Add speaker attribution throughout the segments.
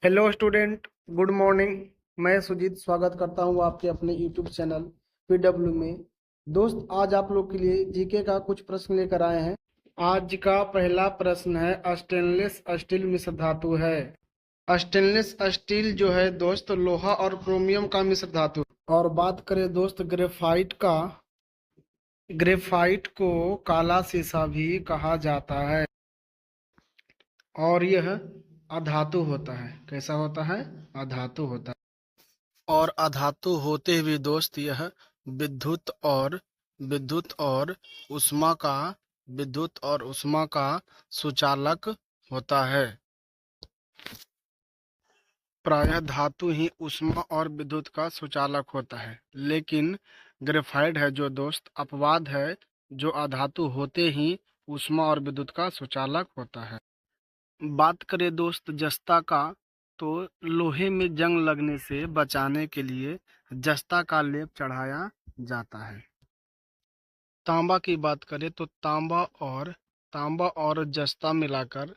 Speaker 1: Hello student, good morning. मैं सुजीत स्वागत करता हूं आपके अपने यूट्यूब चैनल पीडब्ल्यू में। दोस्त, आज आप लोग के लिए जीके का कुछ प्रश्न लेकर आए हैं। आज का पहला प्रश्न है, स्टेनलेस स्टील मिश्र धातु है। स्टेनलेस स्टील जो है दोस्त, लोहा और क्रोमियम का मिश्र धातु है। और बात करें दोस्त ग्रेफाइट का, ग्रेफाइट को काला शीशा भी कहा जाता है और यह अधातु होता है। कैसा होता है? अधातु होता है। और अधातु होते हुए दोस्त यह विद्युत और विद्युत और उष्मा का विद्युत और उष्मा का सुचालक होता है। प्रायः धातु ही उष्मा और विद्युत का सुचालक होता है, लेकिन ग्रेफाइट है जो दोस्त अपवाद है, जो अधातु होते ही उष्मा और विद्युत का सुचालक होता है। बात करें दोस्त जस्ता का, तो लोहे में जंग लगने से बचाने के लिए जस्ता का लेप चढ़ाया जाता है। तांबा की बात करें तो तांबा और जस्ता मिलाकर,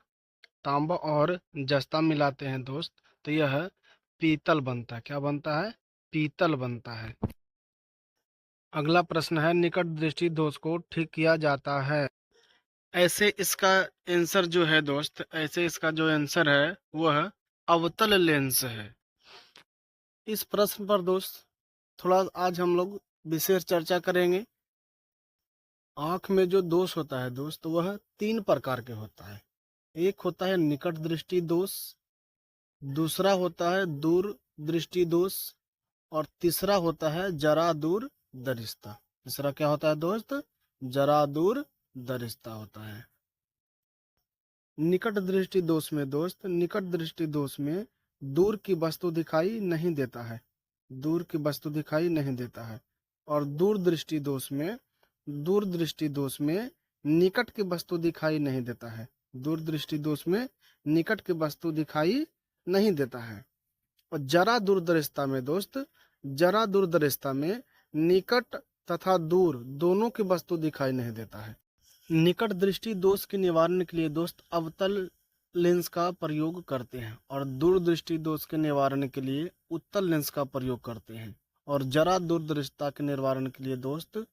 Speaker 1: तांबा और जस्ता मिलाते हैं दोस्त, तो यह पीतल बनता है। क्या बनता है? पीतल बनता है। अगला प्रश्न है, निकट दृष्टि दोष को ठीक किया जाता है। ऐसे इसका आंसर जो है दोस्त, ऐसे इसका जो आंसर है वह अवतल लेंस है। इस प्रश्न पर दोस्त थोड़ा आज हम लोग विशेष चर्चा करेंगे। आंख में जो दोष होता है दोस्त, वह तीन प्रकार के होता है। एक होता है निकट दृष्टि दोष, दूसरा होता है दूर दृष्टि दोष, और तीसरा होता है जरा दूर दरिश्ता। तीसरा क्या होता है दोस्त? जरा दूर दरिश्ता होता है। निकट दृष्टि दोष में दोस्त, निकट दृष्टि दोष में दूर की वस्तु दिखाई नहीं देता है, दूर की वस्तु दिखाई नहीं देता है। और दूर दृष्टि दोष में, दूर दृष्टि दोष में निकट की वस्तु दिखाई नहीं देता है, दूर दृष्टि दोष में निकट की वस्तु दिखाई नहीं देता है। और जरा दूरदर्शिता में दोस्त, जरा दूरदर्शिता में निकट तथा दूर दोनों की वस्तु दिखाई नहीं देता है। निकट दृष्टि दोष के निवारण के लिए दोस्त अवतल लेंस का प्रयोग करते हैं, और दूर दृष्टि दोष के निवारण के लिए उत्तल लेंस का प्रयोग करते हैं। और जरा दूरदर्शिता के निवारण के लिए दोस्त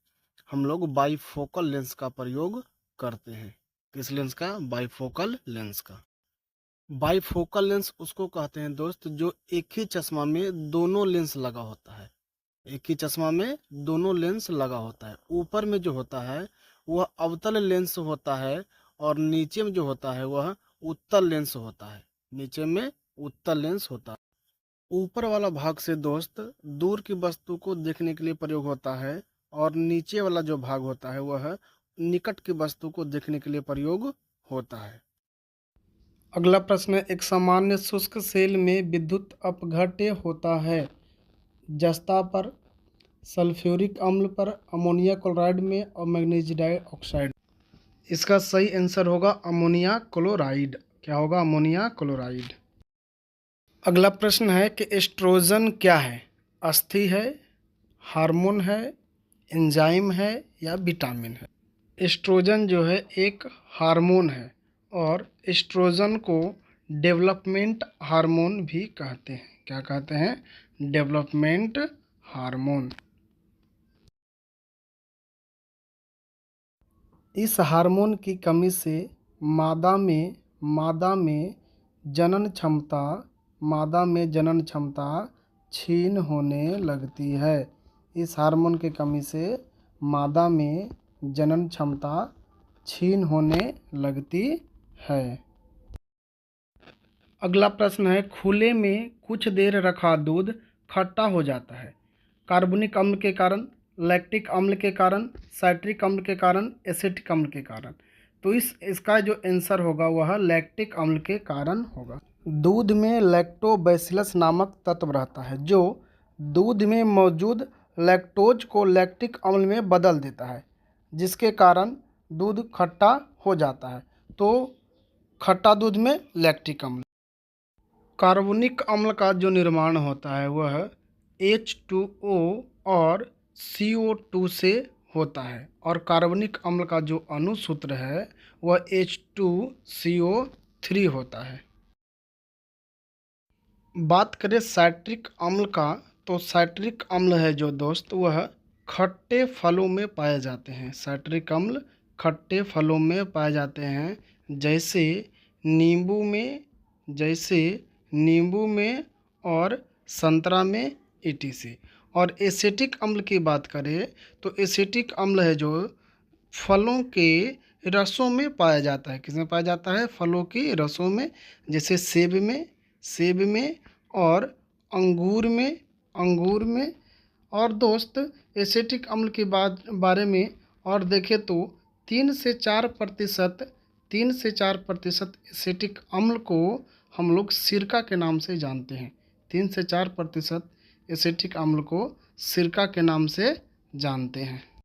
Speaker 1: हम लोग बाइफोकल लेंस का प्रयोग करते हैं। किस लेंस का? बाइफोकल लेंस का। बाइफोकल लेंस उसको कहते हैं दोस्त जो एक ही चश्मा में दोनों लेंस लगा होता है, एक ही चश्मा में दोनों लेंस लगा होता है। ऊपर में जो होता है वह अवतल लेंस होता है, और नीचे में जो होता है वह उत्तल लेंस होता है, नीचे में उत्तल लेंस होता है। ऊपर वाला भाग से दोस्त दूर की वस्तु को देखने के लिए प्रयोग होता है, और नीचे वाला जो भाग होता है वह निकट की वस्तु को देखने के लिए प्रयोग होता है। अगला प्रश्न है, एक सामान्य शुष्क सेल में विद्युत अपघट्य होता है। जस्ता पर, सल्फ्यूरिक अम्ल पर, अमोनिया क्लोराइड में और मैग्नीशियम डाइऑक्साइड। इसका सही आंसर होगा अमोनिया क्लोराइड। क्या होगा? Ammonia chloride. अगला प्रश्न है कि एस्ट्रोजन क्या है? अस्थि है, हार्मोन है, एंजाइम है या विटामिन है? एस्ट्रोजन जो है एक हार्मोन है, और एस्ट्रोजन को डेवलपमेंट हार्मोन भी कहते हैं। क्या कहते हैं? Development hormone. इस हार्मोन की कमी से मादा में जनन क्षमता मादा में जनन क्षमता क्षीण होने लगती है। इस हार्मोन की कमी से मादा में जनन क्षमता क्षीण होने लगती है। अगला प्रश्न है, खुले में कुछ देर रखा दूध खट्टा हो जाता है। कार्बनिक अम्ल के कारण, लैक्टिक अम्ल के कारण, साइट्रिक अम्ल के कारण, एसिटिक अम्ल के कारण। तो इसका जो आंसर होगा वह लैक्टिक अम्ल के कारण होगा। दूध में लैक्टोबैसिलस नामक तत्व रहता है जो दूध में मौजूद लैक्टोज को लैक्टिक अम्ल में बदल देता है, जिसके कारण दूध खट्टा हो जाता है। तो खट्टा दूध में लैक्टिक अम्ल। कार्बनिक अम्ल का जो निर्माण होता है वह H2O और CO2 से होता है, और कार्बनिक अम्ल का जो अणुसूत्र है वह H2CO3 होता है। बात करें साइट्रिक अम्ल का, तो साइट्रिक अम्ल है जो दोस्त, वह खट्टे फलों में पाए जाते हैं। साइट्रिक अम्ल खट्टे फलों में पाए जाते हैं, जैसे नींबू में जैसे नींबू में और संतरा में, etc। और एसिटिक अम्ल की बात करें तो एसिटिक अम्ल है जो फलों के रसों में पाया जाता है। किसमें पाया जाता है? फलों के रसों में, जैसे सेब में और अंगूर में। और दोस्त एसिटिक अम्ल की बारे में और देखें तो 3 से 4% एसिटिक अम्ल को हम लोग सिरका के नाम से जानते हैं। 3 से 4% एसिटिक अम्ल को सिरका के नाम से जानते हैं।